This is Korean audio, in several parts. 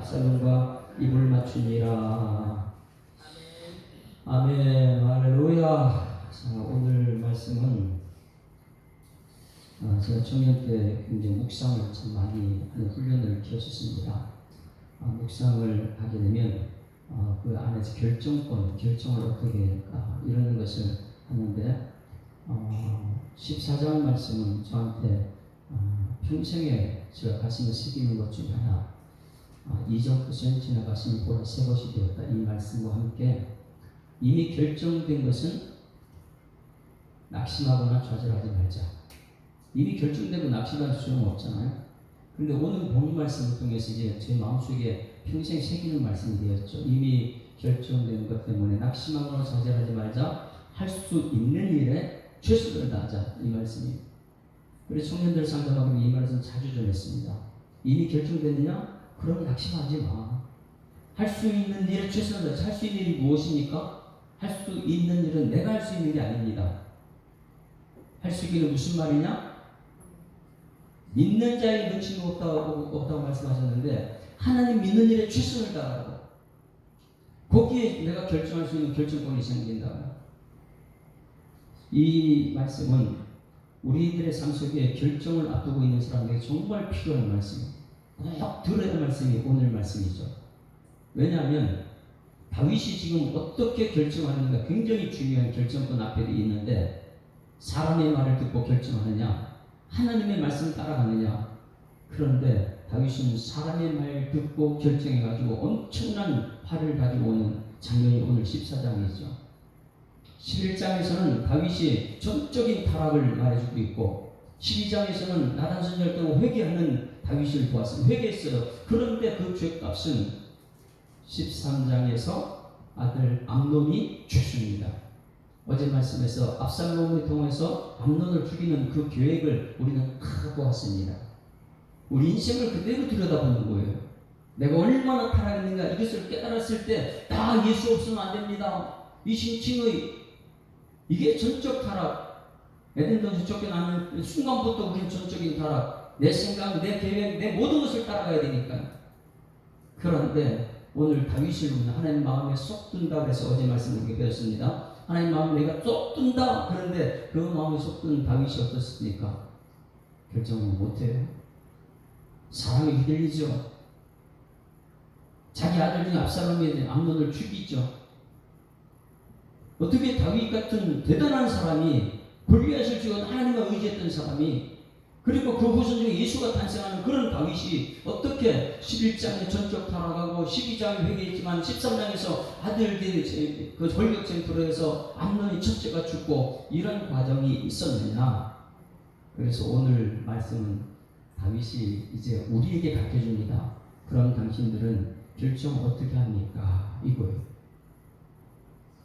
압살롬과 입을 맞추니라. 아멘. 할렐루야. 자, 오늘 말씀은 제가 청년 때 굉장히 묵상을 참 많이 하는 훈련을 키웠었습니다. 묵상을 하게 되면 그 안에서 결정을 어떻게 할까 이런 것을 하는데 14장 말씀은 저한테 평생에 제가 가슴에 새기는 것 중에 하나, 이전 것은 지나갔으니 보라 새 것이 되었다. 이 말씀과 함께 이미 결정된 것은 낙심하거나 좌절하지 말자. 이미 결정되고 낙심할 수는 없잖아요. 그런데 오늘 본문 말씀을 통해서 이제 제 마음속에 평생 새기는 말씀이 되었죠. 이미 결정된 것 때문에 낙심하거나 좌절하지 말자. 할 수 있는 일에 최선을 다하자. 이 말씀이. 그래서 청년들 상담하고 이 말씀 자주 전했습니다. 이미 결정됐느냐? 그럼 낙심하지 마. 할 수 있는 일에 최선을 다하자. 할 수 있는 일이 무엇입니까? 할 수 있는 일은 내가 할 수 있는 게 아닙니다. 할 수 있기는 무슨 말이냐? 믿는 자의 능치가 없다고 말씀하셨는데 하나님 믿는 일에 최선을 다하라고. 거기에 내가 결정할 수 있는 결정권이 생긴다. 이 말씀은 우리들의 삶 속에 결정을 앞두고 있는 사람에게 정말 필요한 말씀이에요. 꼭 들어야 할 말씀이 오늘 말씀이죠. 왜냐하면 다윗이 지금 어떻게 결정하는가 굉장히 중요한 결정권 앞에 있는데 사람의 말을 듣고 결정하느냐 하나님의 말씀을 따라가느냐. 그런데 다윗은 사람의 말 듣고 결정해가지고 엄청난 화를 가지고 오는 장면이 오늘 14장이죠. 11장에서는 다윗이 전적인 타락을 말해주고 있고 12장에서는 나단 선열되고 회개하는 다윗을 보았습니다. 회개했어요. 그런데 그 죄값은 13장에서 아들 암논이 줬습니다. 어제 말씀에서 압살롬을 통해서 암논을 죽이는 그 계획을 우리는 다 보았습니다. 우리 인생을 그대로 들여다보는 거예요. 내가 얼마나 타락했는가 이것을 깨달았을 때 나 예수 없으면 안 됩니다. 이 신칭의 이게 전적 타락. 에덴동산 쫓겨나는 순간부터 우리는 전적인 타락. 내 생각, 내 계획, 내 모든 것을 따라가야 되니까. 그런데 오늘 다윗을 보면 하나님 마음에 쏙 든다 그래서 어제 말씀을 이렇게 배웠습니다. 하나님 마음에 내가 쏙 든다. 그런데 그 마음에 쏙 든 다윗이 어떻습니까? 결정을 못해요. 사랑에 휘둘리죠. 자기 아들 중에 압살롬이 암논을 죽이죠. 어떻게 다윗 같은 대단한 사람이 골리앗을 죽은 하나님과 의지했던 사람이 그리고 그 후손 중에 예수가 탄생하는 그런 다윗이 어떻게 11장에 전적 타락하고 12장에 회개했지만 13장에서 아들들이 그 권력 쟁투로 해서 암논이 첫째가 죽고 이런 과정이 있었느냐. 그래서 오늘 말씀은 다윗이 이제 우리에게 가르쳐줍니다. 그럼 당신들은 결정 어떻게 합니까? 이거예요.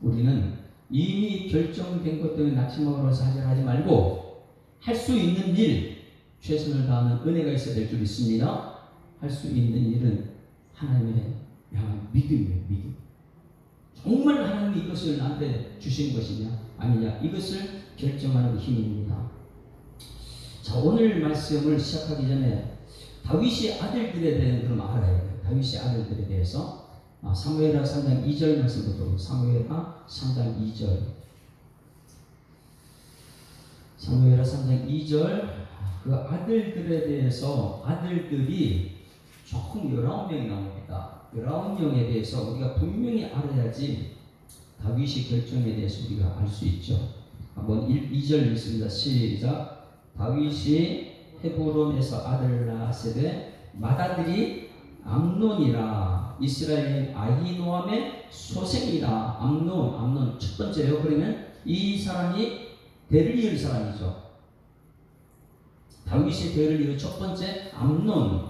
우리는 이미 결정된 것 때문에 낙심하거나 좌절하지 말고 할 수 있는 일, 최선을 다하는 은혜가 있어야 될 줄 믿습니다. 할 수 있는 일은 하나님의 향한 믿음이에요. 믿음. 정말 하나님이 이것을 나한테 주신 것이냐 아니냐 이것을 결정하는 힘입니다. 자, 오늘 말씀을 시작하기 전에 다윗의 아들들에 대해 그럼 알아야 돼요. 다윗의 아들들에 대해서 사무엘하 3장 2절 말씀부터 사무엘하 3장 2절 사무엘하 3장 2절 그 아들들에 대해서 아들들이 총 19명이 나옵니다. 19명에 대해서 우리가 분명히 알아야지 다윗의 결정에 대해서 우리가 알 수 있죠. 한번 2절 읽습니다. 시작. 다윗이 헤브론에서 아들을 낳았으되 맏아들이 암논이라 이스라엘인 아히노암의 소생이라. 암논 첫 번째요. 그러면 이 사람이 대를 이을 사람이죠. 다윗의 대를 이을 첫 번째 암논.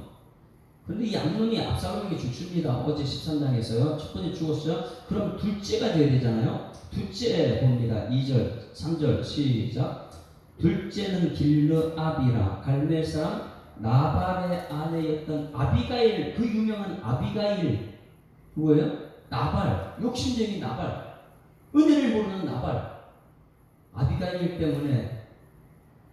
그런데 이 암논이 압살롬에게 죽습니다. 어제 13장에서요. 첫 번째 죽었어요. 그럼 둘째가 되어야 되잖아요. 둘째 봅니다. 2절 3절 시작. 둘째는 길르압이라 갈멜 사람 나발의 아내였던 아비가일. 그 유명한 아비가일 누구예요? 나발. 욕심쟁이 나발. 은혜를 모르는 나발. 아비가일 때문에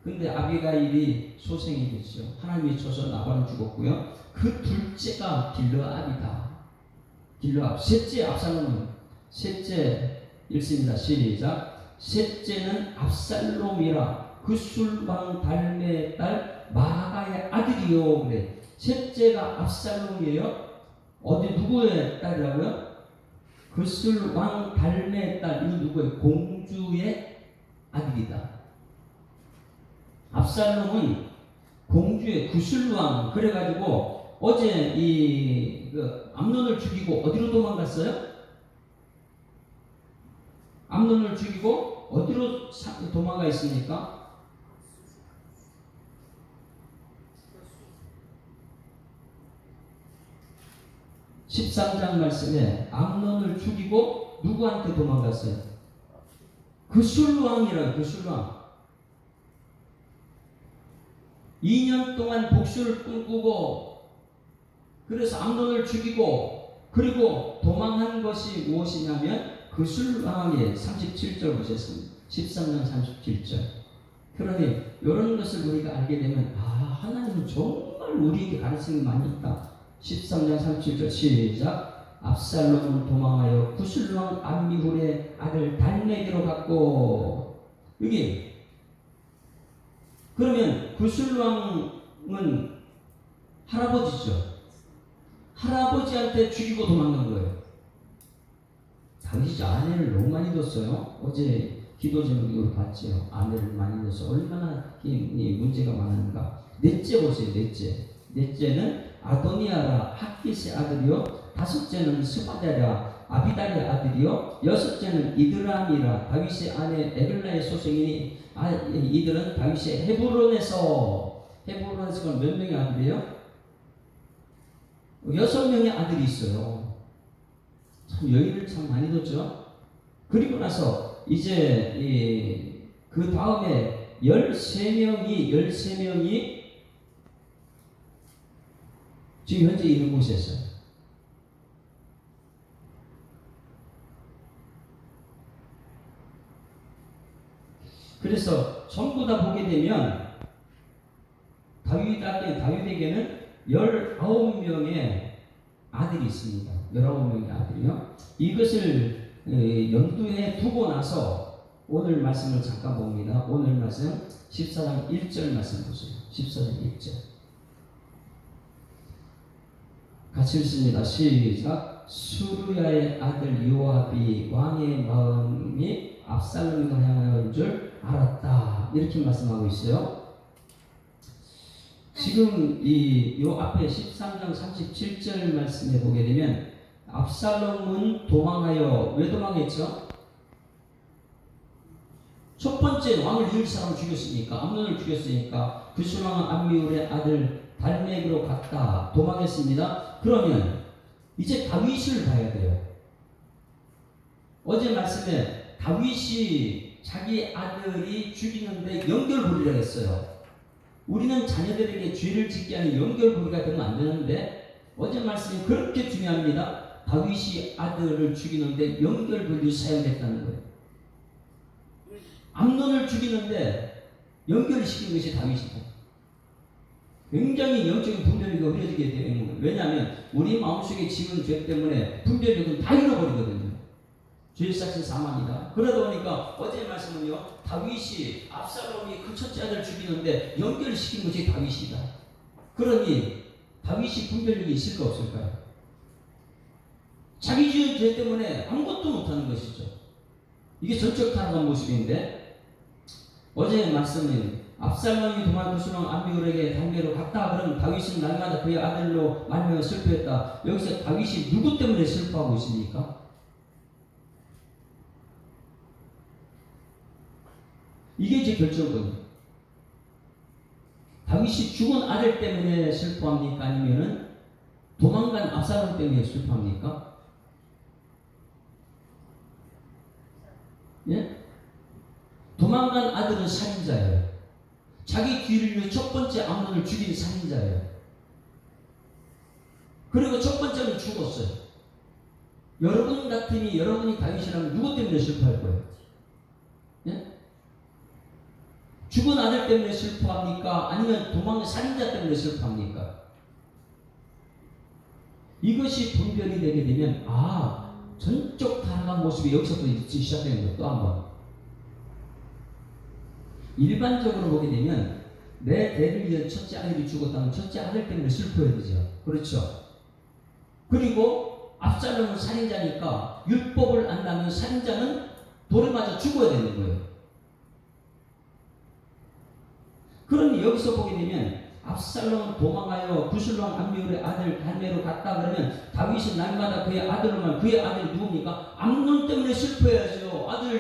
근데 아비가일이 소생이 됐죠. 하나님이 쳐서 나발은 죽었고요. 그 둘째가 길르압이다. 길르압. 셋째 압살롬은 셋째 읽습니다. 시작. 셋째는 압살롬이라 그술왕 달메의 딸 마아가의 아들이요. 그래. 셋째가 압살롬이에요. 어디 누구의 딸이라고요? 그술왕 달메의 딸. 이거 누구예요? 공주의 아들이다. 압살롬은 공주의 구술왕. 그래가지고 어제 그 암논을 죽이고 어디로 도망갔어요? 암논을 죽이고 어디로 도망가 있습니까? 13장 말씀에 암논을 죽이고 누구한테 도망갔어요? 구술왕이라고. 구술왕. 2년 동안 복수를 꿈꾸고 그래서 암논을 죽이고 그리고 도망한 것이 무엇이냐면 그술왕의 37절 보셨습니다. 13장 37절. 그러니 이런 것을 우리가 알게 되면 하나님은 정말 우리에게 가르치는 게 많이 있다. 13장 37절 시작. 압살롬은 도망하여 구술왕 암미훌의 아들 달메기로 갔고. 여기 그러면 구술왕은 할아버지죠. 할아버지한테 죽이고 도망간 거예요. 당시 아내를 너무 많이 뒀어요. 어제 기도 제목으로 봤죠. 아내를 많이 둬서 얼마나 이 문제가 많은가. 넷째 보세요. 넷째는 아도니아라 학기스의 아들이요. 다섯째는 스바다라 아비달의 아들이요. 여섯째는 이드람이라 다윗의 아내 에글라의 소생이니 이들은 다윗의 헤브론에서 몇 명의 아들이에요? 6명의 아들이 있어요. 참 여인을 참 많이 뒀죠. 그리고 나서 이제 그 다음에 13명이 지금 현재 있는 곳에 있어요. 그래서 전부 다 보게 되면 다윗에게는 19명의 아들이 있습니다. 19명의 아들이요. 이것을 염두에 두고 나서 오늘 말씀을 잠깐 봅니다. 오늘 말씀 14장 1절 말씀 보세요. 14장 1절. 같이 읽습니다. 시작. 수르야의 아들 요압이 왕의 마음이 압살롬을 향하는 줄 알았다. 이렇게 말씀하고 있어요. 지금 요 앞에 13장 37절 말씀에 보게 되면 압살롬은 도망하여 왜 도망했죠? 첫 번째 왕을 이을 사람을 죽였으니까, 암논을 죽였으니까 구술왕은 암미울의 아들 달메기로 갔다. 도망했습니다. 그러면 이제 다윗을 봐야 돼요. 어제 말씀에 다윗이 자기 아들이 죽이는데 연결고리라 했어요. 우리는 자녀들에게 죄를 짓게 하는 연결고리가 되면 안 되는데 어제 말씀이 그렇게 중요합니다. 다윗이 아들을 죽이는데 연결고리 사용됐다는 거예요. 암논을 죽이는데 연결시킨 것이 다윗이다. 굉장히 영적인 분별력이 흐려지게 되는 거예요. 왜냐하면 우리 마음속에 지은 죄 때문에 분별력은 다 잃어버리거든요. 죄의 삭은 사망이다. 그러다 보니까 어제 말씀은요, 다윗이 압살롬이 그 첫째 아들 죽이는데 연결시킨 것이 다윗이다. 그러니 다윗이 분별력이 있을까 없을까요? 자기 지은 죄 때문에 아무것도 못하는 것이죠. 이게 전적 타락한 모습인데 어제 말씀은 압살롬이 도망 구술왕 암미울에게 달메기로 갔다. 그럼 다윗은 날마다 그의 아들로 말미암아 슬퍼했다. 여기서 다윗이 누구 때문에 슬퍼하고 있습니까? 이게 이제 결정거든요. 다윗이 죽은 아들 때문에 슬퍼합니까? 아니면은 도망간 압살롬 때문에 슬퍼합니까? 예? 도망간 아들은 살인자예요. 자기 뒤를 위해 첫 번째 암논을 죽인 살인자예요. 그리고 첫 번째는 죽었어요. 여러분 같으니 여러분이 다윗이라면 누구 때문에 슬퍼할 거예요? 예? 죽은 아들 때문에 슬퍼합니까? 아니면 도망 살인자 때문에 슬퍼합니까? 이것이 분별이 되게 되면 전적 타락한 모습이 여기서부터 시작되는 거예요. 또 한 번. 일반적으로 보게 되면 내 대를 위한 첫째 아들이 죽었다면 첫째 아들 때문에 슬퍼해야 되죠. 그렇죠? 그리고 압살롬은 살인자니까 율법을 안다면 살인자는 돌에 맞아 죽어야 되는 거예요. 그러니 여기서 보게 되면 압살롬은 도망하여 구슬왕 암미울의 아들 갈메로 갔다 그러면 다윗은 날마다 그의 아들로만 그의 아들이 누굽니까? 암논 때문에 슬퍼해야죠.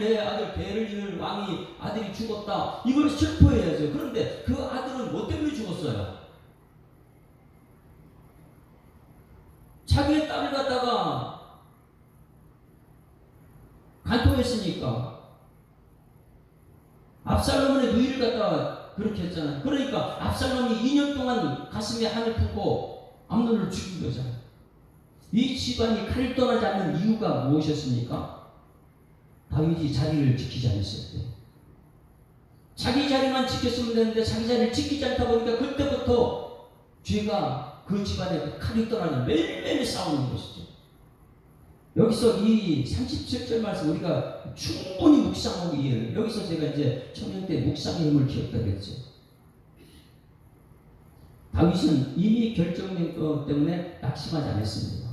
내 아들 베를리는 왕이 아들이 죽었다. 이걸 슬퍼해야죠. 그런데 그 아들은 뭐 때문에 죽었어요? 자기의 딸을 갖다가 간통했으니까. 압살롬의 누이를 갖다가 그렇게 했잖아요. 그러니까 압살롬이 2년 동안 가슴에 한을 품고 암논을 죽인 거잖아요. 이 집안이 칼을 떠나지 않는 이유가 무엇이었습니까? 다윗이 자리를 지키지 않았을 때. 자기 자리만 지켰으면 되는데 자기 자리를 지키지 않다 보니까 그때부터 죄가 그 집안에 칼이 떠나는 매일매일 싸우는 것이죠. 여기서 이 37절 말씀 우리가 충분히 묵상하고 이해해요. 여기서 제가 이제 청년 때 묵상의 힘을 키웠다고 했죠. 다윗은 이미 결정된 것 때문에 낙심하지 않았습니다.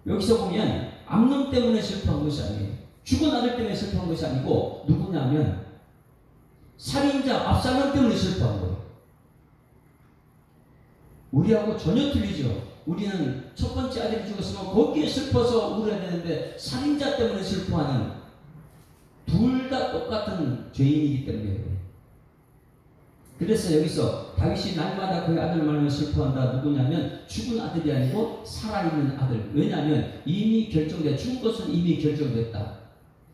여기서 보면 암논 때문에 슬퍼한 것이 아니에요. 죽은 아들 때문에 슬퍼한 것이 아니고 누구냐면 살인자 압살롬 때문에 슬퍼한 거예요. 우리하고 전혀 틀리죠. 우리는 첫 번째 아들이 죽었으면 거기에 슬퍼서 울어야 되는데 살인자 때문에 슬퍼하는 둘 다 똑같은 죄인이기 때문에 그래요. 그래서 여기서 다윗이 날마다 그의 아들 말로 슬퍼한다. 누구냐면 죽은 아들이 아니고 살아있는 아들. 왜냐하면 이미 결정돼 죽은 것은 이미 결정됐다.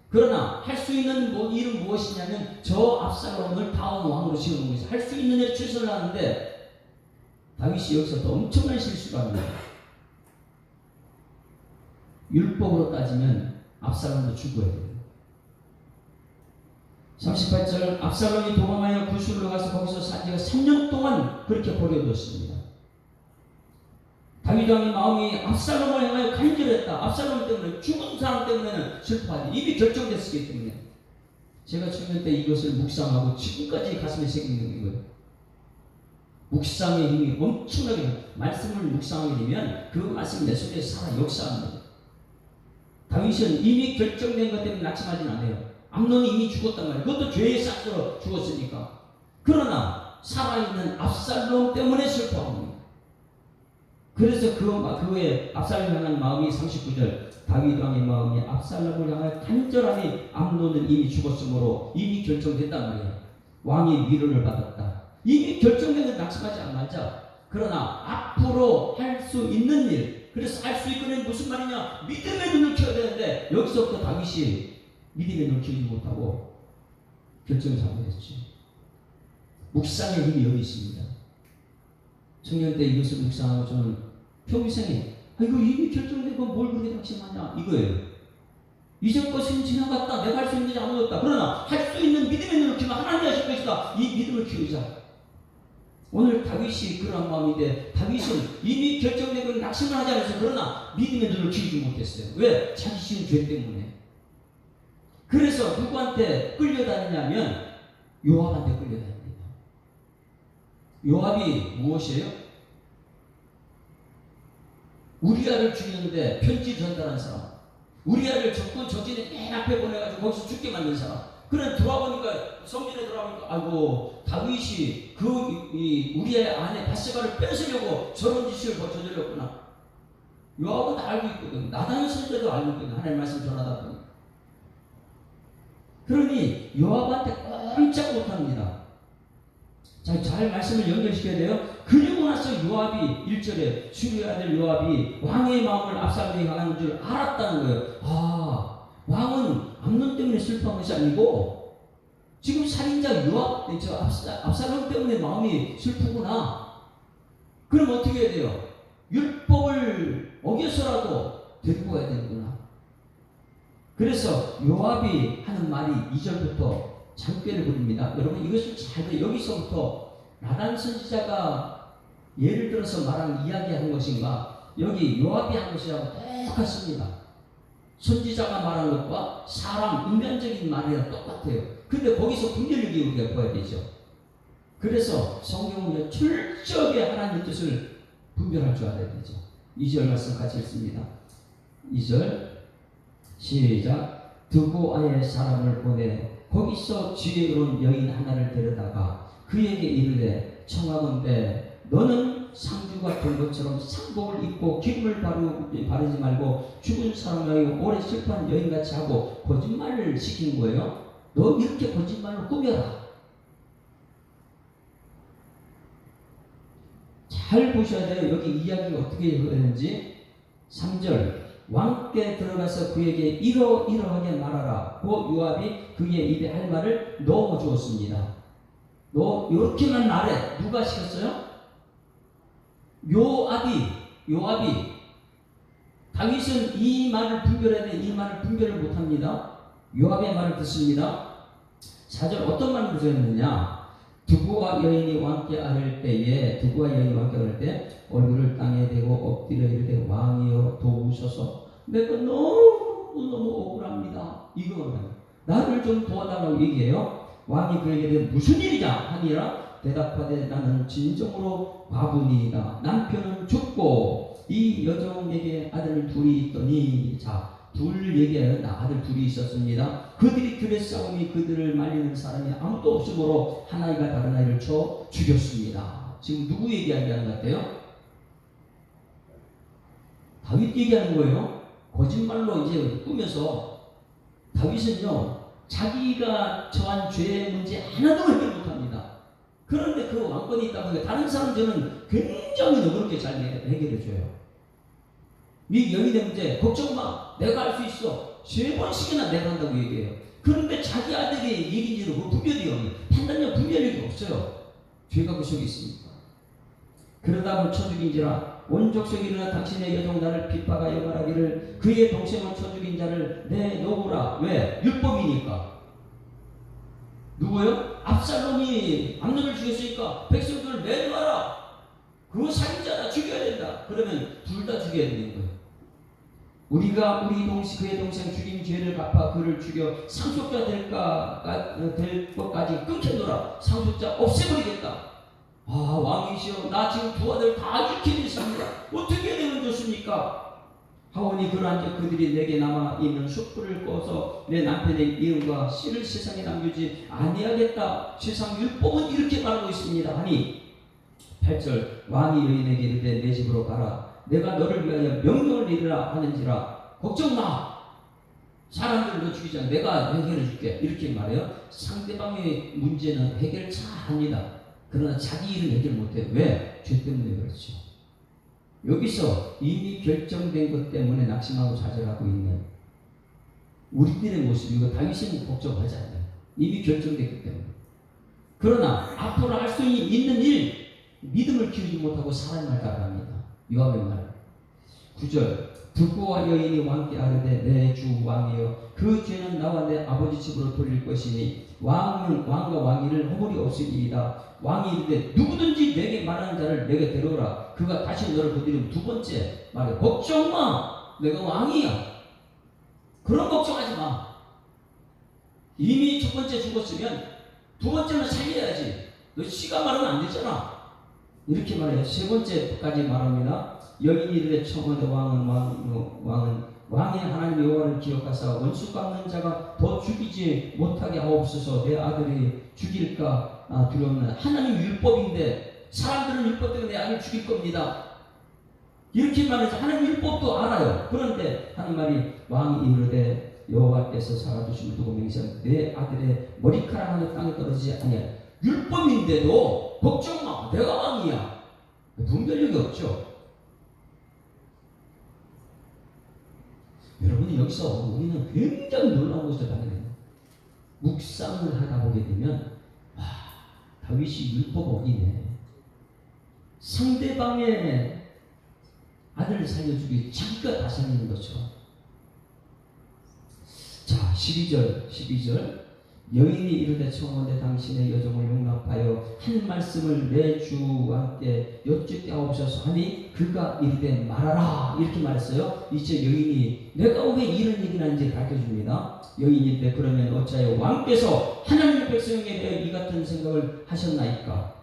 그러나 할 수 있는 일은 무엇이냐면 저 압살롬을 다음 왕으로 세우는 것이 할 수 있는 일에 최선을 하는데 다윗이 여기서 또 엄청난 실수를 합니다. 율법으로 따지면 압살롬도 죽어야 돼요. 38절 압살롬이 도망하여 구술로 가서 거기서 산 지가 3년 동안 그렇게 버려뒀습니다. 다윗 왕의 마음이 압살롬을 향하여 간절했다. 압살롬 때문에 죽은 사람 때문에는 슬퍼하지. 이미 결정됐기 때문에. 제가 청년 때 이것을 묵상하고 지금까지 가슴에 새기는 거예요. 묵상의 힘이 엄청나게 말씀을 묵상하게 되면 그 말씀이 내 속에 살아 역사합니다. 다윗은 이미 결정된 것 때문에 낙심하지는 않아요. 암논이 이미 죽었단 말이에요. 그것도 죄의 싹으로 죽었으니까. 그러나 살아있는 압살롬 때문에 슬퍼합니다. 그래서 그의 압살롬을 향한 마음이 39절 다윗 왕의 마음이 압살롬을 향하여 간절함이 암논은 이미 죽었으므로 이미 결정됐단 말이에요. 왕의 위로를 받았다. 이미 결정된 건 낙심하지 말자. 그러나 앞으로 할 수 있는 일, 그래서 할 수 있는 무슨 말이냐? 믿음의 눈을 켜야 되는데 여기서부터 다윗이 믿음의 눈을 켜지 못하고 결정을 잘못했죠. 묵상의 힘이 여기 있습니다. 청년 때 이것을 묵상하고 저는 평생에 이거 이미 결정된 건 뭘 그렇게 낙심하냐 이거예요. 이전 것은 지나갔다. 내가 할 수 있는 게 아무것도 없다. 그러나 할 수 있는 믿음의 눈을 키우면 하나님 하실 것이다. 이 믿음을 키우자. 오늘 다윗이 그런 마음인데 다윗은 이미 결정된 건 낙심을 하지 않았어요. 그러나 믿음의 눈을 키우지 못했어요. 왜? 자기 지은 죄 때문에. 그래서 누구한테 끌려다니냐면 요압한테 끌려다닙니다. 요압이 무엇이에요? 우리아를 죽이는데 편지 전달한 사람. 우리아를 적군 적진에 맨 앞에 보내가지고 거기서 죽게 만든 사람. 그래 들어와보니까 성전에 들어가니까 아이고 다윗이 우리아의 아내 바세바를 뺏으려고 저런 짓을 저질렀구나. 요압은 다 알고 있거든. 나단 선지자도 알고 있거든. 하나님 말씀 전하다 보니. 그러니 요압한테 꼼짝 못합니다. 자, 잘 말씀을 연결시켜야 돼요. 그리고 나서 요압이 1절에 수르의 아들 요압이 왕의 마음을 압살롬에게 향하는 줄 알았다는 거예요. 왕은 암논 때문에 슬퍼한 것이 아니고 지금 살인자 압살롬 때문에 마음이 슬프구나. 그럼 어떻게 해야 돼요? 율법을 어겨서라도 데리고 가야 되는구나. 그래서 요압이 하는 말이 2절부터 장꾀를 부립니다. 여러분 이것을 잘 여기서부터 나단 선지자가 예를 들어서 말한 이야기한 것인가 여기 요압이 한 것이라고 똑같습니다. 선지자가 말한 것과 사람 인간적인 말이랑 똑같아요. 근데 거기서 분별력이 우리가 봐야 되죠. 그래서 성경은 철저하게 하나님의 뜻을 분별할 줄 알아야 되죠. 2절 말씀 같이 읽습니다. 2절 시작. 드보아의 사람을 보내 거기서 지혜로운 여인 하나를 데려다가 그에게 이르되 청하건대 너는 상주가 된 것처럼 상복을 입고 기름을 바르지 말고 죽은 사람에게 오래 슬퍼한 여인같이 하고 거짓말을 시키는 거예요. 너 이렇게 거짓말을 꾸며라. 잘 보셔야 돼요. 여기 이야기가 어떻게 되는지. 3절 왕께 들어가서 그에게 이러하게 말하라. 그 요압이 그의 입에 할 말을 넣어 주었습니다. 너 이렇게만 말해. 누가 시켰어요? 요압이 다윗은 이 말을 분별해야 돼. 이 말을 분별을 못합니다. 요압의 말을 듣습니다. 4절 어떤 말을 들었느냐. 두부와 여인이 왕께 아를 때에 얼굴을 땅에 대고 엎드려 이르되 왕이여 도우소서 내가 너무 억울합니다. 이거는 나를 좀 도와달라고 얘기해요. 왕이 그에게 무슨 일이냐 하니라 대답하되 나는 진정으로 과부니이다. 남편은 죽고 이 여종에게 아들 둘이 있더니 둘 얘기하는데 아들 둘이 있었습니다. 그들이 들의 싸움이 그들을 말리는 사람이 아무도 없으므로 한 아이가 다른 아이를 쳐 죽였습니다. 지금 누구 얘기하는 것 같아요? 다윗 얘기하는 거예요. 거짓말로 이제 꾸며서 다윗은요 자기가 처한 죄의 문제 하나도 해결 못합니다. 그런데 그 왕권이 있다 보니까 다른 사람들은 굉장히 너그럽게 잘 해결해줘요. 네 여인의 문제 걱정 마. 내가 할 수 있어. 3번씩이나 내가 한다고 얘기해요. 그런데 자기 아들의 얘기인지도 그 분별이 없는 판단력 분별력이 없어요. 죄가 그 속에 있습니까? 그러다 뭐 쳐죽인지라 온 족속이 일어나 당신의 여종 나를 핍박하여 말하기를 그의 동생을 쳐죽인 자를 내놓으라. 왜? 율법이니까. 누구요? 압살롬이 암논을 죽였으니까 백성들을 내놓아라. 그거 살인자다. 죽여야 된다. 그러면 둘 다 죽여야 되는 거예요. 우리가 그의 동생 죽인 죄를 갚아 그를 죽여 상속자 될 것까지 끊겨놓으라. 상속자 없애버리겠다. 아 왕이시여 나 지금 두 아들 다 잃게 됐습니다. 어떻게 되면 좋습니까? 하오니 그러한즉 그들이 내게 남아 있는 숯불을 꺼서 내 남편의 이름과 씨를 세상에 남기지 아니하겠다. 세상 율법은 이렇게 말하고 있습니다 하니 8절 왕이 여인에게 이르되 내 집으로 가라. 내가 너를 위하여 명령을 내리라 하는지라 걱정 마. 사람들을 너 죽이지 않아. 내가 해결해 줄게. 이렇게 말해요. 상대방의 문제는 해결 잘 합니다. 그러나 자기 일은 해결 못해요. 왜? 죄 때문에 그렇죠. 여기서 이미 결정된 것 때문에 낙심하고 좌절하고 있는 우리들의 모습이고 다윗은 걱정하지 않아요. 이미 결정됐기 때문에. 그러나 앞으로 할 수 있는 일 믿음을 키우지 못하고 사람을 따라갑니다. 요압의 말 9절 두부와 여인이 왕께 아뢰되 내 주 왕이여 그 죄는 나와 내 아버지 집으로 돌릴 것이니 왕과 왕위를 허물이 없으리이다. 왕이 이르되 누구든지 내게 말하는 자를 내게 데려오라. 그가 다시 너를 건드리면 두 번째 말해 걱정 마. 내가 왕이야. 그런 걱정하지 마. 이미 첫 번째 죽었으면 두 번째는 살려야지. 너 씨가 말하면 안 되잖아. 이렇게 말해요. 세 번째까지 말합니다. 여인이 이르되 청하되 왕의 하나님 여호와를 기억하사 원수 갚는 자가 더 죽이지 못하게 하옵소서. 내 아들이 죽일까 두려움은 하나님 율법인데 사람들은 율법 때문에 내 아들 죽일 겁니다. 이렇게 말해서 하나님 율법도 알아요. 그런데 하는 말이 왕이 이르되 여호와께서 살아두심을 두고 맹세하는 내 아들의 머리카락 하나 땅에 떨어지지 아니하리라. 율법인데도 걱정 마. 내가 왕이야. 분별력이 없죠. 여러분이 여기서 우리는 굉장히 놀라운 것을 발견해요. 묵상을 하다 보게 되면 다윗이 율법 어기네. 상대방의 아들을 살려주기 자기가 다 살리는 것처럼. 자 12절 여인이 이르되 청하건대 당신의 여종을 용납하여 한 말씀을 내 주와 함께 여쭙게 하옵소서 하니 그가 이르되 말하라 이렇게 말했어요. 이제 여인이 내가 왜 이런 얘기를 하는지 가르쳐줍니다. 여인이 이르되 그러면 어찌하여 왕께서 하나님의 백성에게 대해 이 같은 생각을 하셨나이까?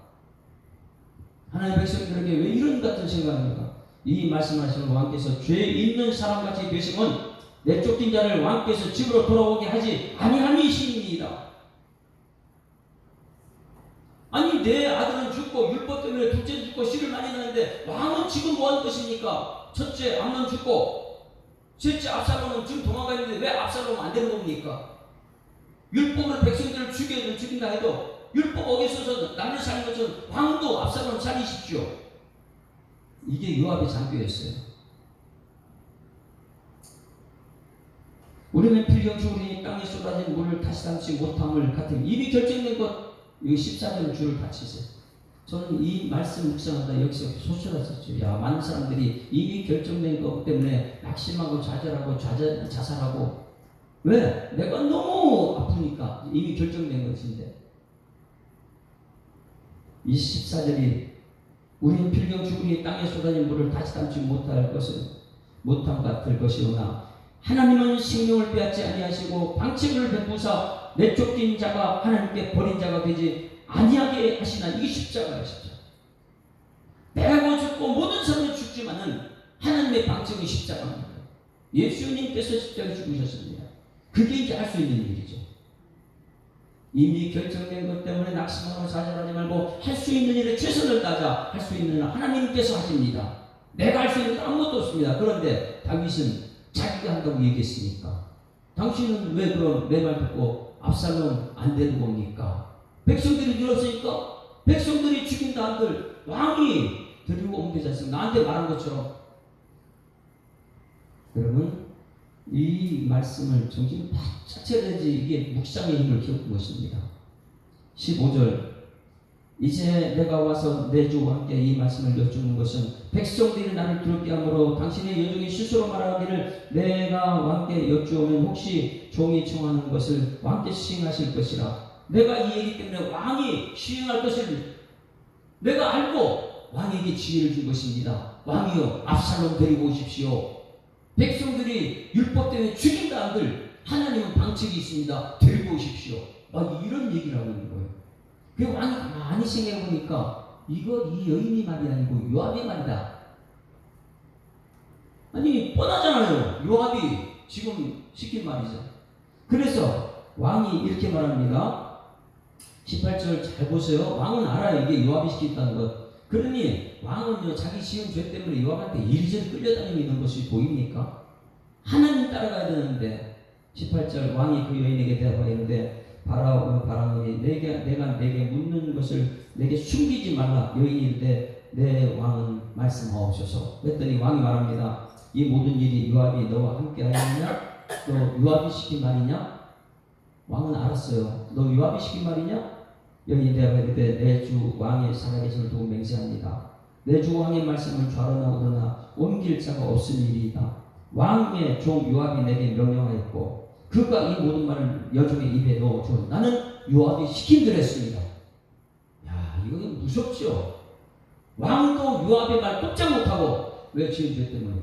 하나님의 백성들에게 왜 이런 같은 생각을 합니까? 이 말씀하시는 왕께서 죄 있는 사람같이 계시면 내쫓긴 자를 왕께서 집으로 돌아오게 하지 아니함이시니이다. 아니 내 아들은 죽고 율법 때문에 둘째 죽고 씨를 많이 낳는데 왕은 지금 뭐 하는 것입니까? 첫째 암논 죽고 셋째 압살롬은 지금 도망가 있는데 왜 압살롬은 안 되는 겁니까? 율법으로 백성들을 죽인다 해도 율법 어기서서 남을 살린 것은 왕도 압살롬 살리십시오. 이게 요압의 장교였어요. 우리는 필경주 우리 땅에 쏟아진 물을 다시 담지 못함을 같은 이미 결정된 것, 여기 14절 줄을 다치세요. 저는 이 말씀 묵상하다 여기서 소설했었죠. 야, 많은 사람들이 이미 결정된 것 때문에 낙심하고 좌절하고 자살하고 왜? 내가 너무 아프니까 이미 결정된 것인데 이 14절이 우리는 필경주 우리 땅에 쏟아진 물을 다시 담지 못함 같을 것이오나 하나님은 생명을 빼앗지 아니하시고 방책을 베푸사 내쫓긴 자가 하나님께 버린 자가 되지 아니하게 하시나. 이게 십자가예요. 십자가. 내가 죽고 모든 사람이 죽지만은 하나님의 방책이 십자가입니다. 예수님께서 십자가에 죽으셨습니다. 그게 이제 할 수 있는 일이죠. 이미 결정된 것 때문에 낙심하고 좌절하지 말고 할 수 있는 일에 최선을 다하자. 할 수 있는 하나님께서 하십니다. 내가 할 수 있는 건 아무것도 없습니다. 그런데 다윗은 자기가 한다고 얘기했으니까 당신은 왜 그럼 내 말 듣고 압살롬 안 되는 겁니까? 백성들이 들었으니까 백성들이 죽인다 한들 왕이 데리고 오면 되지 않습니까? 나한테 말한 것처럼. 여러분 이 말씀을 정신 바짝 차려야지 이게 묵상의 힘을 키우는 것입니다. 15절 이제 내가 와서 내 주와 함께 이 말씀을 여쭙는 것은 백성들이 나를 두렵게 하므로 당신의 여종이 스스로 말하기를 내가 왕께 여쭈오면 혹시 종이 청하는 것을 왕께 시행하실 것이라. 내가 이 얘기 때문에 왕이 시행할 것을 내가 알고 왕에게 지혜를 준 것입니다. 왕이여 압살롬 데리고 오십시오. 백성들이 율법 때문에 죽인다 한들 하나님은 방책이 있습니다. 데리고 오십시오. 막 이런 얘기를 하고 있는 거예요. 그 왕이 가만히 생각해보니까 이거 이 여인이 말이 아니고 요압의 말이다. 아니 뻔하잖아요. 요압이 지금 시킨 말이죠. 그래서 왕이 이렇게 말합니다. 18절 잘 보세요. 왕은 알아요. 이게 요압이 시켰다는 것. 그러니 왕은요 자기 지은 죄 때문에 요압한테 이리저리 끌려다니고 있는 것이 보입니까? 하나님 따라가야 되는데 18절 왕이 그 여인에게 대답하였는데 바라오니 내가 내게 묻는 것을 내게 숨기지 말라. 여인이 이르되 내 왕은 말씀하옵소서. 그랬더니 왕이 말합니다. 이 모든 일이 요압이 너와 함께 하였느냐? 너 요압이 시킨 말이냐? 왕은 알았어요. 너 요압이 시킨 말이냐? 여인이 대답하되 내 주 왕의 살아계심을 두고 맹세합니다. 내 주 왕의 말씀을 좌로나 우로나 옮길 자가 없으리이다. 왕의 종 요압이 내게 명령하였고 그가 이 모든 말을 여종의 입에 넣어줘. 나는 요압이 시킨 대로 했습니다. 야, 이거 무섭죠? 왕도 요압의 말 꼼짝 못하고 왜 지은 죄 때문에?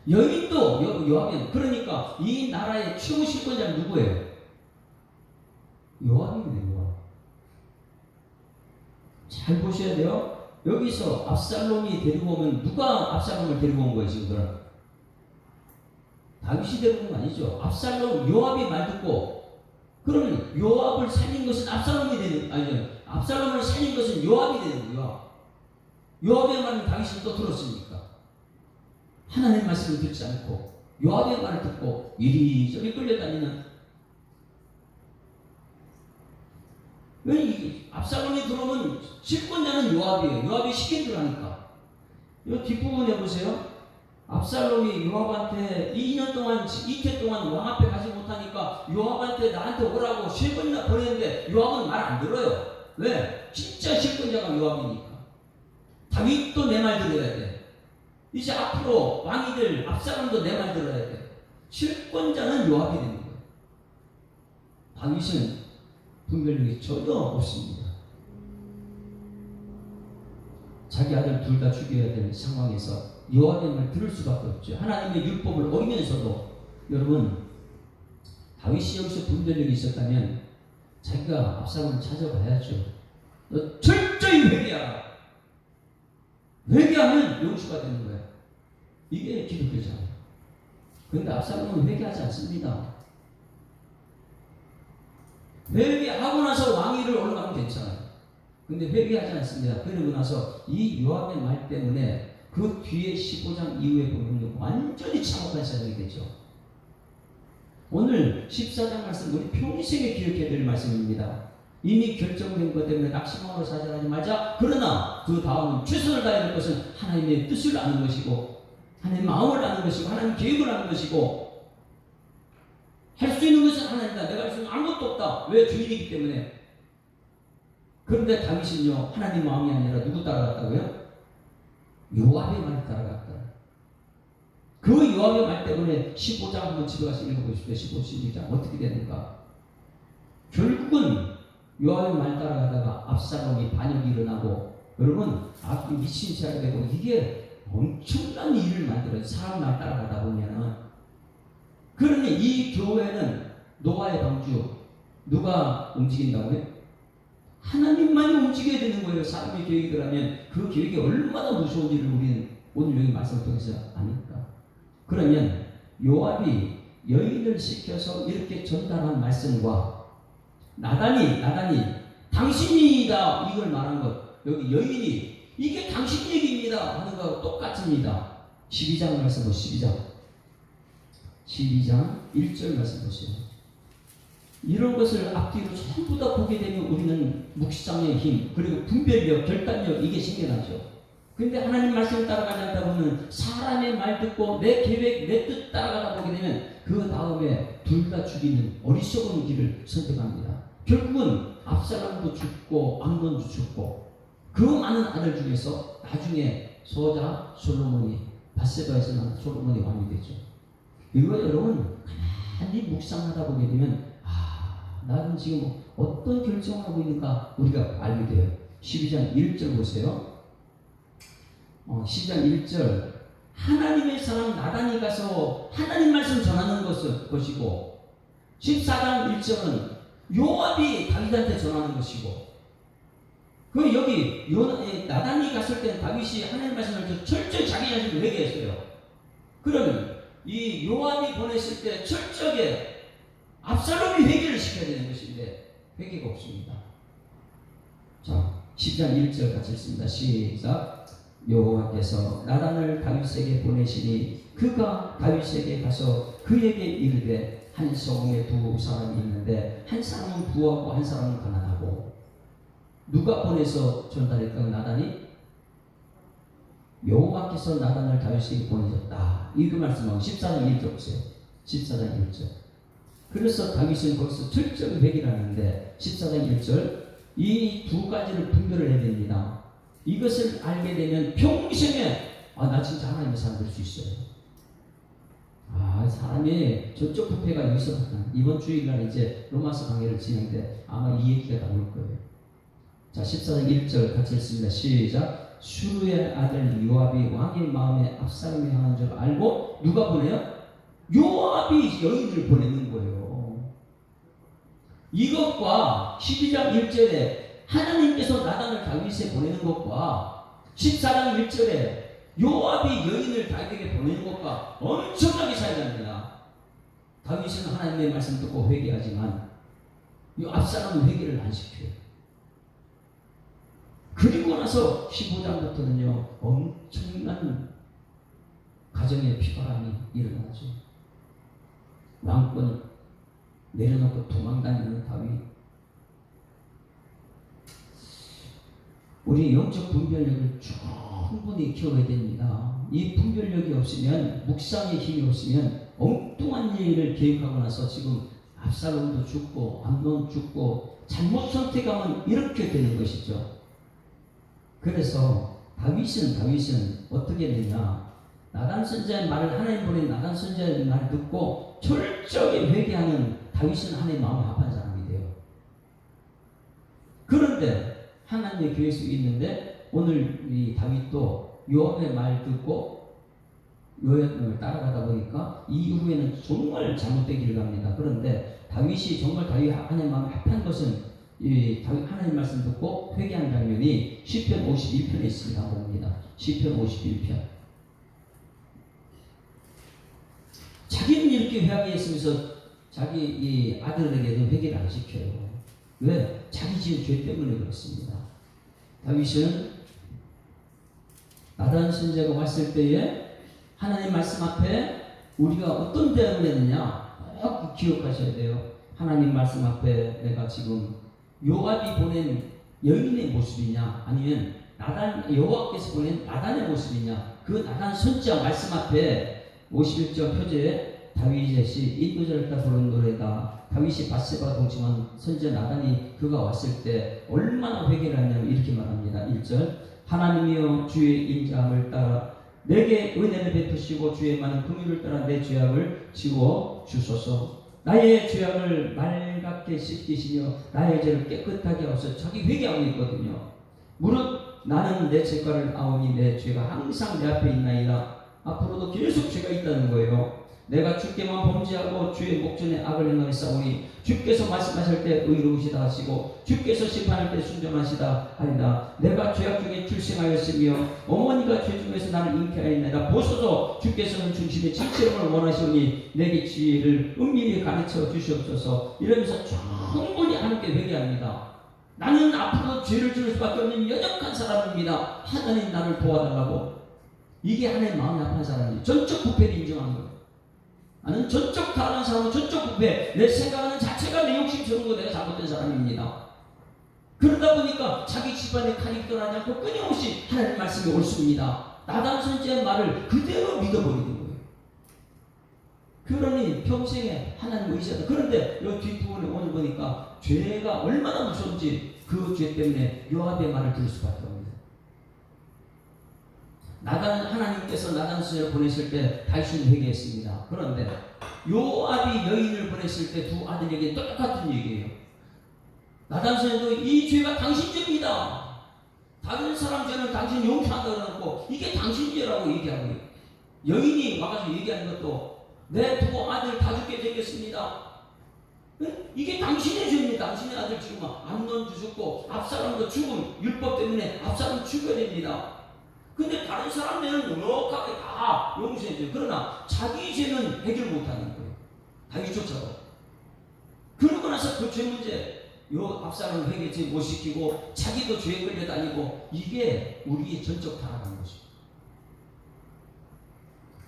여인도 요압이 그러니까 이 나라의 최고 실권자는 누구예요? 요압이에요. 요압. 잘 보셔야 돼요. 여기서 압살롬이 데리고 오면 누가 압살롬을 데리고 온 거예요 지금? 다윗이 데리고 온 거 아니죠. 압살롬 요압이 말 듣고 그러면 요압을 살린 것은 압살롬이 되는 아니죠. 압살롬을 살린 것은 요압이 되는 거예요. 요압의 말은 다윗이 또 들었으니까 하나님의 말씀을 듣지 않고 요압의 말을 듣고 이리저리 끌려다니는. 왜 압살롬이 들어오면 실권자는 요압이에요. 요압이 시킨 대로 하니까. 이 뒷부분에 보세요. 압살롬이 요압한테 2년 동안 이틀 동안 왕 앞에 가지 못하니까 요압한테 나한테 오라고 3번이나 보냈는데 요압은 말 안 들어요. 왜? 진짜 실권자가 요압이니까. 다윗도 내 말 들어야 돼. 이제 앞으로 왕이들 압살롬도 내 말 들어야 돼. 실권자는 요압이 되는 거예요. 다윗은 분별력이 전혀 없습니다. 자기 아들 둘 다 죽여야 될 상황에서 여호와의 말을 들을 수밖에 없죠. 하나님의 율법을 어기면서도 여러분 다윗이 여기서 분별력이 있었다면 자기가 압살롬을 찾아가야죠. 너 철저히 회개하라. 회개하면 용수가 되는 거예요. 이게 기독교잖아요. 그런데 압살롬은 회개하지 않습니다. 회개하고 나서 왕위를 올라가면 괜찮아요. 근데 회개하지 않습니다. 그러고 나서 이 요압의 말 때문에 그 뒤에 15장 이후에 보면 완전히 참혹한 사람이 되죠. 오늘 14장 말씀 우리 평생에 기억해야 될 말씀입니다. 이미 결정된 것 때문에 낙심하고 사절하지 말자. 그러나 그 다음은 최선을 다해야 될 것은 하나님의 뜻을 아는 것이고 하나님의 마음을 아는 것이고 하나님의 계획을 아는 것이고 할 수 있는 것은 하나님이다. 내가 할 수 있는 아무것도 없다. 왜? 주인이기 때문에. 그런데 다윗은요 하나님 마음이 아니라 누구 따라갔다고요? 요압의 말을 따라갔다. 그 요압의 말 때문에 15장 한번 집에 가서 읽어보십시오. 15, 16장 어떻게 되는가. 결국은 요압의 말 따라가다가 압살롬이 반역이 일어나고 여러분 미친 자가 되고 이게 엄청난 일을 만들어요. 사람 말 따라가다 보면은. 그러니 이 교회는 노아의 방주 누가 움직인다고요? 하나님만이 움직여야 되는 거예요. 사람의 계획이라면 그 계획이 얼마나 무서운지를 우리는 오늘 여기 말씀을 통해서 아니까. 그러면 요압이 여인을 시켜서 이렇게 전달한 말씀과 나단이 당신이다 이걸 말한 것 여기 여인이 이게 당신 얘기입니다 하는 거하고 똑같습니다. 12장 말씀 보시죠. 12장 1절 말씀 보세요. 이런 것을 앞뒤로 전부 다 보게 되면 우리는 묵상의 힘 그리고 분별력, 결단력 이게 생겨나죠. 근데 하나님 말씀을 따라가지 않다 보면 사람의 말 듣고 내 계획, 내 뜻 따라가다 보게 되면 그 다음에 둘 다 죽이는 어리석은 길을 선택합니다. 결국은 압살롬도 죽고 암논도 죽고 그 많은 아들 중에서 나중에 소자 솔로몬이 바세바에서 난 솔로몬이 왕이 되죠. 이거 여러분 가만히 묵상하다 보게 되면 나는 지금 어떤 결정을 하고 있는가 우리가 알게 돼요. 12장 1절 보세요. 12장 1절 하나님의 사람 나단이 가서 하나님 말씀 전하는 것이고 14장 1절은 요압이 다윗한테 전하는 것이고 그 여기 나단이 갔을 때는 다윗이 하나님 말씀을 철저히 자기 자신을 회개했어요. 그러면 이 요압이 보냈을 때 철저하게 압살롬이 회개를 시켜야 되는 것인데 회개가 없습니다. 자, 10장 1절 같이 읽습니다. 시작. 여호와께서 나단을 다윗에게 보내시니 그가 다윗에게 가서 그에게 이르되 한 성읍에 두 사람이 있는데 한 사람은 부하고 한 사람은 가난하고 누가 보내서 전달했다고 나단이? 여호와께서 나단을 다윗에게 보내셨다. 이 그 말씀하고 14장 1절 보세요. 14장 1절. 그래서 다윗은 거기서 철저히 회개를 하는데 14장 1절 이 두 가지를 분별을 해야 됩니다. 이것을 알게 되면 평생에 나 진짜 하나님의 사람 될 수 있어요. 사람이 저쪽 부패가 여기서 이번 주일날 이제 로마서 강의를 진행돼 아마 이 얘기가 나올 거예요. 자 14장 1절 같이 읽습니다. 시작. 수루의 아들 요압이 왕의 마음에 압살롬이 향한 줄 알고 누가 보내요? 요압이 여인을 보내는 거예요. 이것과 12장 1절에 하나님께서 나단을 다윗에 보내는 것과 14장 1절에 요압이 여인을 다윗에게 보내는 것과 엄청나게 차이가 납니다. 다윗은 하나님의 말씀 듣고 회개하지만 이 압살롬은 회개를 안 시켜요. 그리고 나서 15장부터는요 엄청난 가정의 피바람이 일어나죠. 왕권을 내려놓고 도망다니는 다윗. 우리 영적 분별력을 충분히 키워야 됩니다. 이 분별력이 없으면 묵상의 힘이 없으면 엉뚱한 일을 계획하고 나서 지금 압살롬도 죽고 암논 죽고 잘못 선택하면 이렇게 되는 것이죠. 그래서 다윗은 어떻게 되냐? 나단 선지자의 말을 하나님 보낸 나단 선지자의 말을 듣고 철저히 회개하는 다윗은 하나님의 마음을 합한 사람이에요. 그런데 하나님의 계획이 있는데 오늘 이 다윗도 요압의 말 듣고 요압을 따라가다 보니까 이후에는 정말 잘못된 길을 갑니다. 그런데 다윗이 정말 다윗 하나님 마음에 합한 것은 이 다윗 하나님 말씀 듣고 회개한 장면이 시편 51편에 있습니다. 봅니다. 시편 51편. 자기는 이렇게 회개했으면서 자기 이 아들에게도 회개를 안 시켜요. 왜? 자기 지은 죄 때문에 그렇습니다. 다윗은 나단 선지자가 왔을 때에 하나님 말씀 앞에 우리가 어떤 대응을 했느냐 꼭 기억하셔야 돼요. 하나님 말씀 앞에 내가 지금 요압이 보낸 여인의 모습이냐 아니면 여호와께서 보낸 나단의 모습이냐, 그 나단 선지자 말씀 앞에 51절 표제에 다윗이 인도자를 따라 부른 노래다. 다윗이 바세바와 동침한 선지자 나단이 그가 왔을 때 얼마나 회개를 하냐면 이렇게 말합니다. 1절 하나님이여 주의 인자함을 따라 내게 은혜를 베푸시고 주의 많은 긍휼을 따라 내 죄악을 지워 주소서. 나의 죄악을 맑게 씻기시며 나의 죄를 깨끗하게 하소서. 자기 회개하고 있거든요. 무릇 나는 내 죄가를 아오니 내 죄가 항상 내 앞에 있나이다. 앞으로도 계속 죄가 있다는 거예요. 내가 주께만 범죄하고 주의 목전에 악을 행하였사오니 주께서 말씀하실 때 의로우시다 하시고 주께서 심판할 때 순전하시다 하리다. 내가 죄악 중에 출생하였으며 어머니가 죄 중에서 나를 잉태하였나이다. 보소서 주께서는 중심의 지체를 원하시오니 내게 지혜를 은밀히 가르쳐 주시옵소서. 이러면서 충분히 하나님께 회개합니다. 나는 앞으로 죄를 지을 수밖에 없는 연약한 사람입니다. 하나님 나를 도와달라고. 이게 하나님 마음이 아픈 사람이에요. 전적 부패를 인정하는 거예요. 나는 전적 다른 사람은 전적 부패, 내 생각하는 자체가 내 욕심처럼 내가 잘못된 사람입니다. 그러다 보니까 자기 집안에 칼이 떠나지 않고 끊임없이 하나님 말씀이 옳습니다. 나단 선지자의 말을 그대로 믿어버리는 거예요. 그러니 평생에 하나님 의지하다. 그런데 여기 뒷부분에 오늘 보니까 죄가 얼마나 무서운지 그 죄 때문에 요압의 말을 들을 수밖에 없습니다. 하나님께서 나단 선지자를 보내실 때 다윗은 회개했습니다. 그런데 요압이 여인을 보냈을 때 두 아들에게 똑같은 얘기예요. 나단 선지자도 이 죄가 당신 죄입니다. 다른 사람 죄는 당신 용서한다고 그러고 이게 당신 죄라고 얘기하고 여인이 와가지고 얘기하는 것도 내 두 아들 다 죽게 되겠습니다. 이게 당신의 죄입니다. 당신의 아들 지금 암논 죽었고 압살롬도 죽음 율법 때문에 압살롬 죽어야 됩니다. 근데 다른 사람들은 넉넉하게 다 용서해줘요. 그러나 자기 죄는 해결 못하는 거예요. 다윗조차도. 그러고 나서 그 죄 문제, 압살롬 회개 죄 못 시키고 자기도 죄에 끌려다니고 이게 우리의 전적 타락한 것입니다.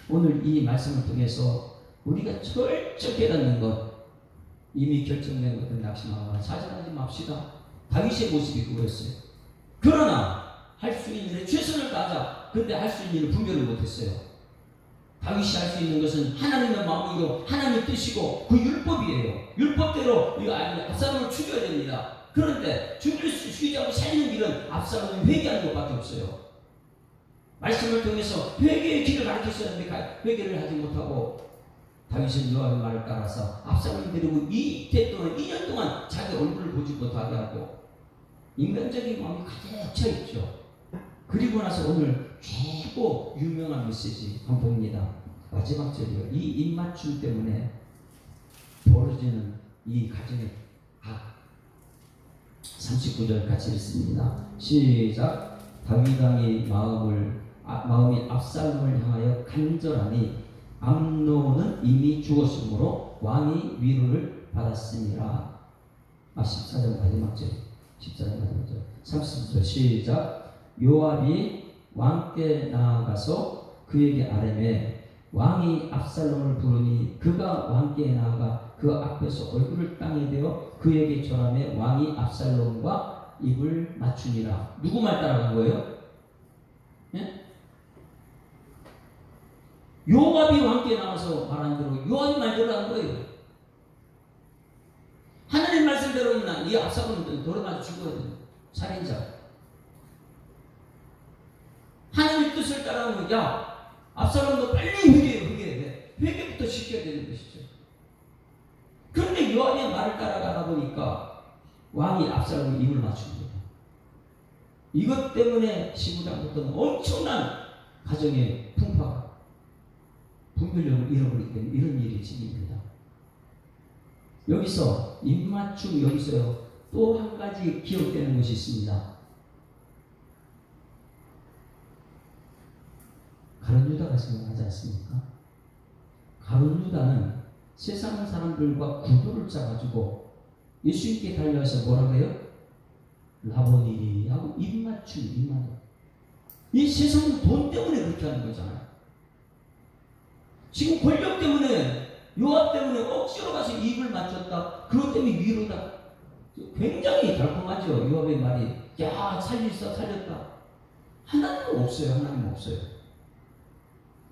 오늘 이 말씀을 통해서 우리가 철저히 깨닫는 것, 이미 결정된 것들 낙심하거나 좌절하지 맙시다. 다윗의 모습이 그거였어요. 그러나 할 수 있는 일에 최선을 다하자. 근데 할 수 있는 일을 분별을 못했어요. 다윗이 할 수 있는 것은 하나님의 마음이고 하나님의 뜻이고 그 율법이에요. 율법대로 압살롬을 죽여야 됩니다. 그런데 죽이지 않고 살리는 길은 압살롬이 회개하는 것밖에 없어요. 말씀을 통해서 회개의 길을 가르쳤었는데 회개를 하지 못하고 다윗은 요압의 말을 따라서 압살롬을 데리고 이때 동안 2년 동안 자기 얼굴을 보지 못하게 하고 인간적인 마음이 가득 차 있죠. 그리고 나서 오늘 최고 유명한 메시지 한번 봅니다. 마지막 절이요. 이 입맞춤 때문에 벌어지는 이 가정의 악. 39절 같이 읽습니다. 시작. 다윗 왕의 마음이 압살롬을 향하여 간절하니 암논은 이미 죽었으므로 왕이 위로를 받았습니다. 14절 마지막 절. 14절 마지막 절. 30절 시작. 요압이 왕께 나아가서 그에게 아뢰매 왕이 압살롬을 부르니 그가 왕께 나아가 그 앞에서 얼굴을 땅에 대어 그에게 절하매 왕이 압살롬과 입을 맞추니라. 누구 말 따라간 거예요? 예? 요압이 왕께 나와서 말한 대로 요압이 말대로 한 거예요. 하나님 말씀대로는 이 압살롬은 돌아가서 죽어야 돼요. 살인자. 하나님의 뜻을 따라하는 압살롬도 빨리 회개부터 시켜야 되는 것이죠. 그런데 요압의 말을 따라가다 보니까 왕이 압살롬에 입을 맞춥니다. 이것 때문에 15장부터는 엄청난 가정의 풍파가 분별력을 잃어버리기 때문에 이런 일이 생깁니다. 여기서 입맞춤, 여기서 또 한 가지 기억되는 것이 있습니다. 가룟 유다가 생각하지 않습니까? 가룟 유다는 세상 사람들과 구도를 짜가지고 예수님께 달려와서 뭐라 그래요? 라보니 하고 입맞춤. 이 세상은 돈 때문에 그렇게 하는 거잖아요. 지금 권력 때문에, 요압 때문에 억지로 가서 입을 맞췄다. 그것 때문에 위로다. 굉장히 달콤하죠. 요압의 말이. 야, 살렸다. 하나님 없어요.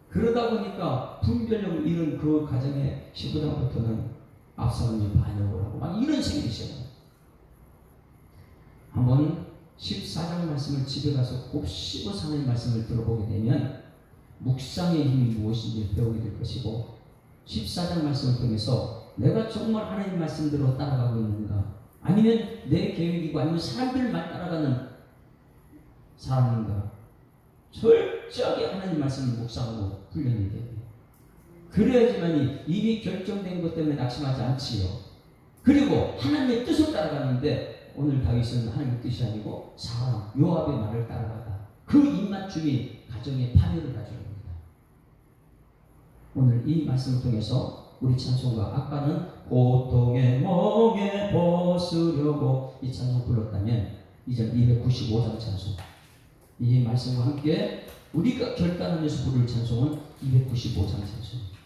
그러다 보니까 분별력을 잃은 그 가정에 15장부터는 압살롬이 반역을 하고 막 이런 생각이 시작합니다. 한번 14장 말씀을 집에 가서 곱씹어 하나님 말씀을 들어보게 되면 묵상의 힘이 무엇인지 배우게 될 것이고, 14장 말씀을 통해서 내가 정말 하나님 말씀대로 따라가고 있는가, 아니면 내 계획이고 아니면 사람들 말 따라가는 사람인가, 철저하게 하나님 말씀을 묵상하고 훈련이 돼요. 그래야지만이 이미 결정된 것 때문에 낙심하지 않지요. 그리고 하나님의 뜻을 따라가는데, 오늘 다윗은 하나님의 뜻이 아니고 사람 요압의 말을 따라가다. 그 입맞춤이 가정의 파멸을 가져옵니다. 오늘 이 말씀을 통해서 우리 찬송가, 아까는 고통의 멍에 벗으려고 이 찬송 불렀다면, 이제 295장 찬송, 이 말씀과 함께 우리가 결단하면서 부를 찬송은 295장 찬송.